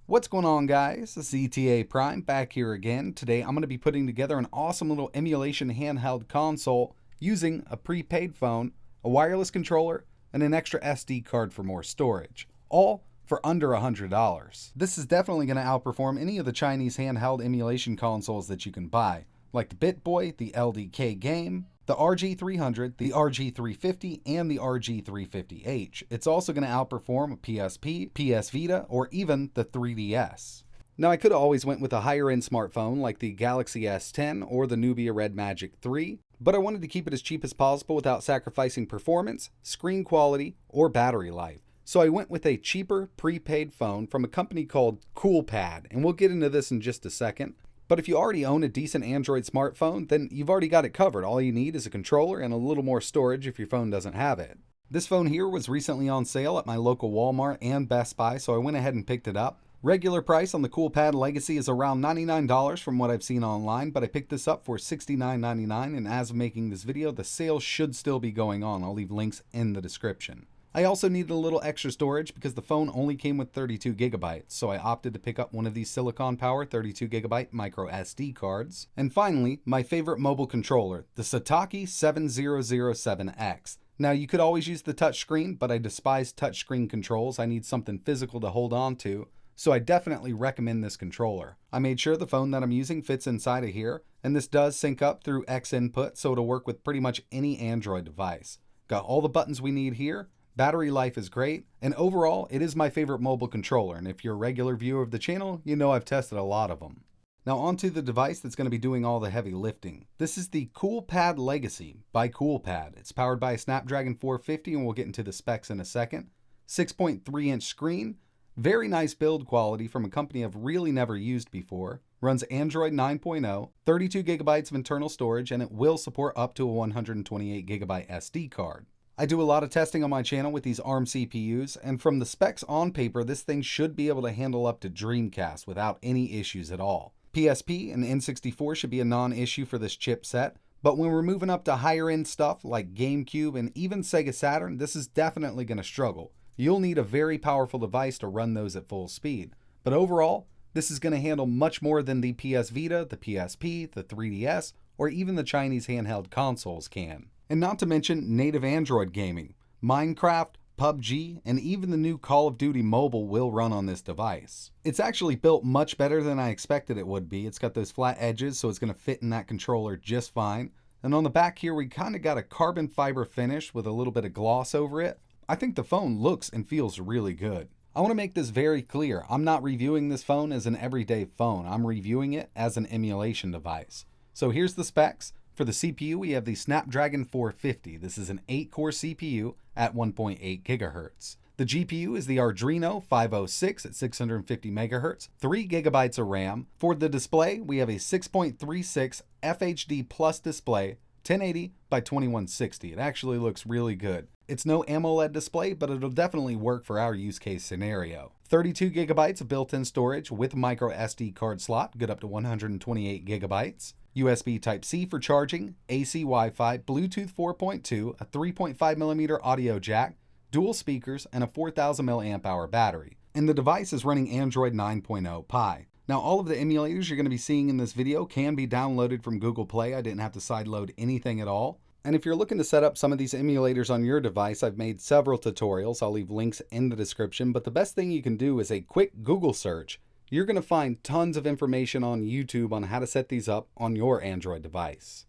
What's going on, guys? It's ETA Prime back here again. Today I'm going to be putting together an awesome little emulation handheld console using a prepaid phone, a wireless controller, and an extra SD card for more storage. All for under $100. This is definitely going to outperform any of the Chinese handheld emulation consoles that you can buy, like the BitBoy, the LDK Game, the RG300, the RG350, and the RG350H. It's also going to outperform a PSP, PS Vita, or even the 3DS. Now, I could have always went with a higher-end smartphone like the Galaxy S10 or the Nubia Red Magic 3, but I wanted to keep it as cheap as possible without sacrificing performance, screen quality, or battery life. So I went with a cheaper prepaid phone from a company called Coolpad, and we'll get into this in just a second. But if you already own a decent Android smartphone, then you've already got it covered. All you need is a controller and a little more storage if your phone doesn't have it. This phone here was recently on sale at my local Walmart and Best Buy, so I went ahead and picked it up. Regular price on the Coolpad Legacy is around $99 from what I've seen online, but I picked this up for $69.99, and as of making this video, the sale should still be going on. I'll leave links in the description. I also needed a little extra storage because the phone only came with 32 gigabytes, so I opted to pick up one of these silicon power 32 gigabyte micro SD cards. And finally, my favorite mobile controller, the Satake 7007X. Now, you could always use the touchscreen, but I despise touchscreen controls. I need something physical to hold on to, so I definitely recommend this controller. I made sure the phone that I'm using fits inside of here, and this does sync up through X input, so it'll work with pretty much any Android device. Got all the buttons we need here. Battery life is great, and overall, it is my favorite mobile controller, and if you're a regular viewer of the channel, you know I've tested a lot of them. Now onto the device that's going to be doing all the heavy lifting. This is the Coolpad Legacy by Coolpad. It's powered by a Snapdragon 450, and we'll get into the specs in a second. 6.3-inch screen, very nice build quality from a company I've really never used before. Runs Android 9.0, 32 gigabytes of internal storage, and it will support up to a 128 gigabyte SD card. I do a lot of testing on my channel with these ARM CPUs, and from the specs on paper, this thing should be able to handle up to Dreamcast without any issues at all. PSP and N64 should be a non-issue for this chipset, but when we're moving up to higher-end stuff like GameCube and even Sega Saturn, this is definitely going to struggle. You'll need a very powerful device to run those at full speed. But overall, this is going to handle much more than the PS Vita, the PSP, the 3DS, or even the Chinese handheld consoles can. And not to mention native Android gaming. Minecraft, PubG, and even the new Call of Duty Mobile will run on this device. It's actually built much better than I expected it would be. It's got those flat edges, so it's going to fit in that controller just fine. And on the back here, we kind of got a carbon fiber finish with a little bit of gloss over it. I think the phone looks and feels really good. I want to make this very clear. I'm not reviewing this phone as an everyday phone. I'm reviewing it as an emulation device. So here's the specs. For the CPU, we have the Snapdragon 450. This is an 8-core CPU at 1.8 gigahertz. The GPU is the Arduino 506 at 650 megahertz, 3 gigabytes of RAM. For the display, we have a 6.36 FHD Plus display, 1080 by 2160. It actually looks really good. It's no AMOLED display, but it'll definitely work for our use case scenario. 32 gigabytes of built-in storage with micro SD card slot, good up to 128 gigabytes. USB Type-C for charging, AC Wi-Fi, Bluetooth 4.2, a 3.5mm audio jack, dual speakers, and a 4000 mAh battery. And the device is running Android 9.0 Pie. Now, all of the emulators you're going to be seeing in this video can be downloaded from Google Play. I didn't have to sideload anything at all. And if you're looking to set up some of these emulators on your device, I've made several tutorials. I'll leave links in the description, but the best thing you can do is a quick Google search. You're going to find tons of information on YouTube on how to set these up on your Android device.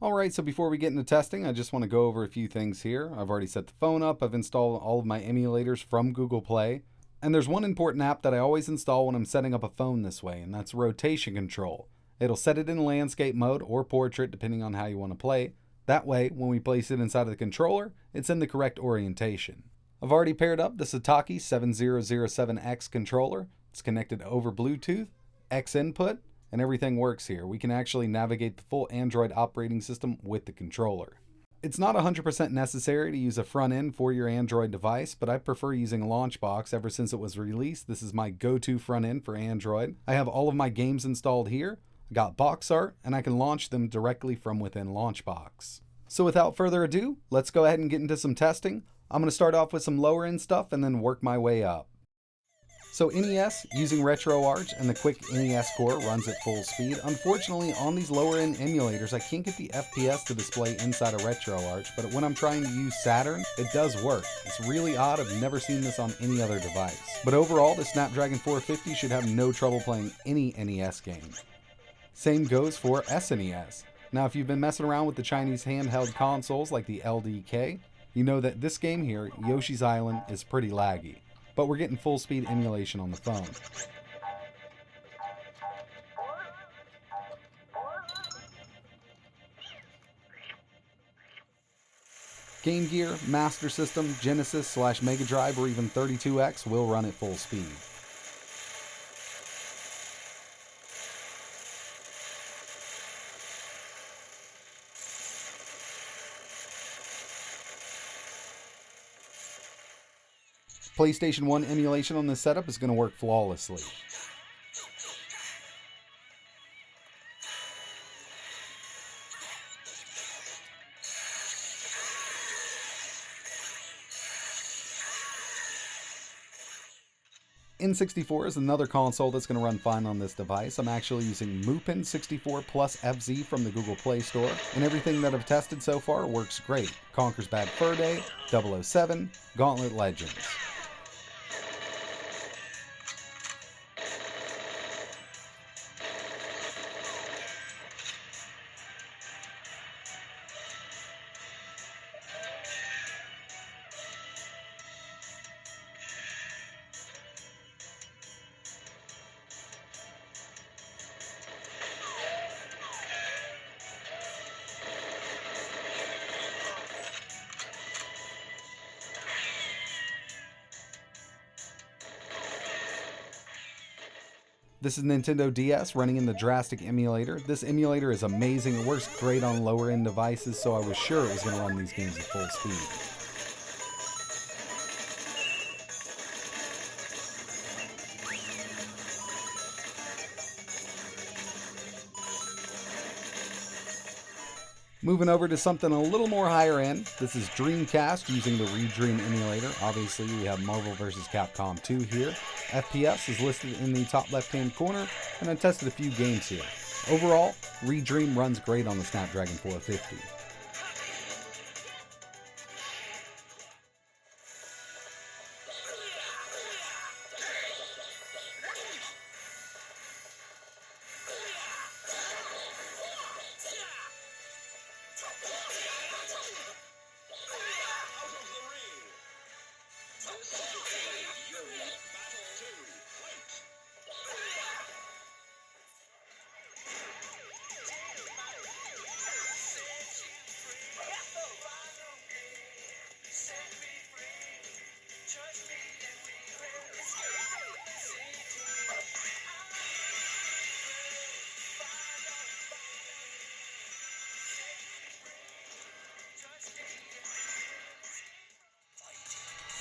Alright, so before we get into testing, I just want to go over a few things here. I've already set the phone up. I've installed all of my emulators from Google Play. And there's one important app that I always install when I'm setting up a phone this way, and that's rotation control. It'll set it in landscape mode or portrait, depending on how you want to play. That way, when we place it inside of the controller, it's in the correct orientation. I've already paired up the Satake 7007X controller. It's connected over Bluetooth, X input, and everything works here. We can actually navigate the full Android operating system with the controller. It's not 100% necessary to use a front end for your Android device, but I prefer using Launchbox. Ever since it was released, this is my go-to front end for Android. I have all of my games installed here. I got box art, and I can launch them directly from within Launchbox. So without further ado, let's go ahead and get into some testing. I'm going to start off with some lower end stuff and then work my way up. So NES, using RetroArch and the quick NES core, runs at full speed. Unfortunately, on these lower end emulators, I can't get the FPS to display inside of RetroArch, but when I'm trying to use Saturn, it does work. It's really odd, I've never seen this on any other device. But overall, the Snapdragon 450 should have no trouble playing any NES game. Same goes for SNES. Now, if you've been messing around with the Chinese handheld consoles like the LDK, you know that this game here, Yoshi's Island, is pretty laggy. But we're getting full speed emulation on the phone. Game Gear, Master System, Genesis / Mega Drive, or even 32X will run at full speed. PlayStation 1 emulation on this setup is going to work flawlessly. N64 is another console that's going to run fine on this device. I'm actually using Mupin 64 plus FZ from the Google Play Store, and everything that I've tested so far works great. Conker's Bad Fur Day, 007, Gauntlet Legends. This is Nintendo DS running in the Drastic emulator. This emulator is amazing. It works great on lower end devices, so I was sure it was going to run these games at full speed. Moving over to something a little more higher end, this is Dreamcast using the Redream emulator. Obviously, we have Marvel vs. Capcom 2 here. FPS is listed in the top left-hand corner, and I tested a few games here. Overall, Redream runs great on the Snapdragon 450.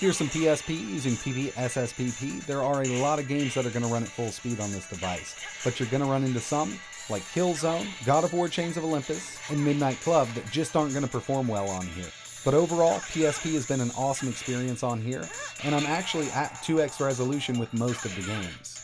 Here's some PSP using PPSSPP. There are a lot of games that are going to run at full speed on this device, but you're going to run into some, like Killzone, God of War Chains of Olympus, and Midnight Club, that just aren't going to perform well on here. But overall, PSP has been an awesome experience on here, and I'm actually at 2x resolution with most of the games.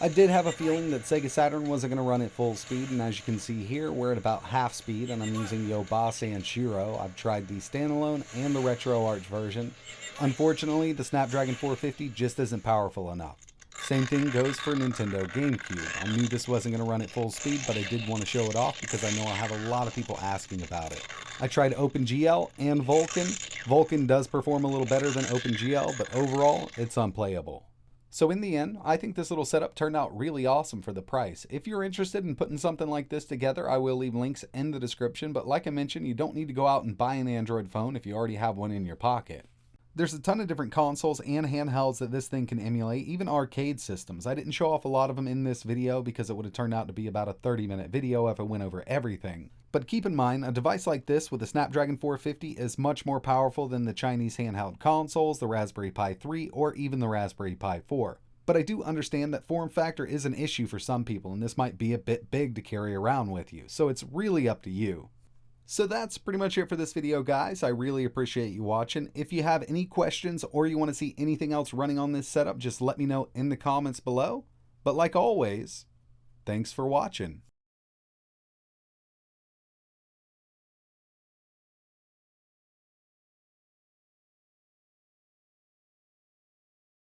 I did have a feeling that Sega Saturn wasn't going to run at full speed, and as you can see here, we're at about half speed, and I'm using Yobase and Shiro. I've tried the standalone and the RetroArch version. Unfortunately, the Snapdragon 450 just isn't powerful enough. Same thing goes for Nintendo GameCube. I knew this wasn't going to run at full speed, but I did want to show it off because I know I have a lot of people asking about it. I tried OpenGL and Vulkan. Vulkan does perform a little better than OpenGL, but overall, it's unplayable. So in the end, I think this little setup turned out really awesome for the price. If you're interested in putting something like this together, I will leave links in the description, but like I mentioned, you don't need to go out and buy an Android phone if you already have one in your pocket. There's a ton of different consoles and handhelds that this thing can emulate, even arcade systems. I didn't show off a lot of them in this video because it would have turned out to be about a 30-minute video if I went over everything. But keep in mind, a device like this with a Snapdragon 450 is much more powerful than the Chinese handheld consoles, the Raspberry Pi 3, or even the Raspberry Pi 4. But I do understand that form factor is an issue for some people, and this might be a bit big to carry around with you, so it's really up to you. So that's pretty much it for this video, guys. I really appreciate you watching. If you have any questions or you want to see anything else running on this setup, just let me know in the comments below. But like always, thanks for watching.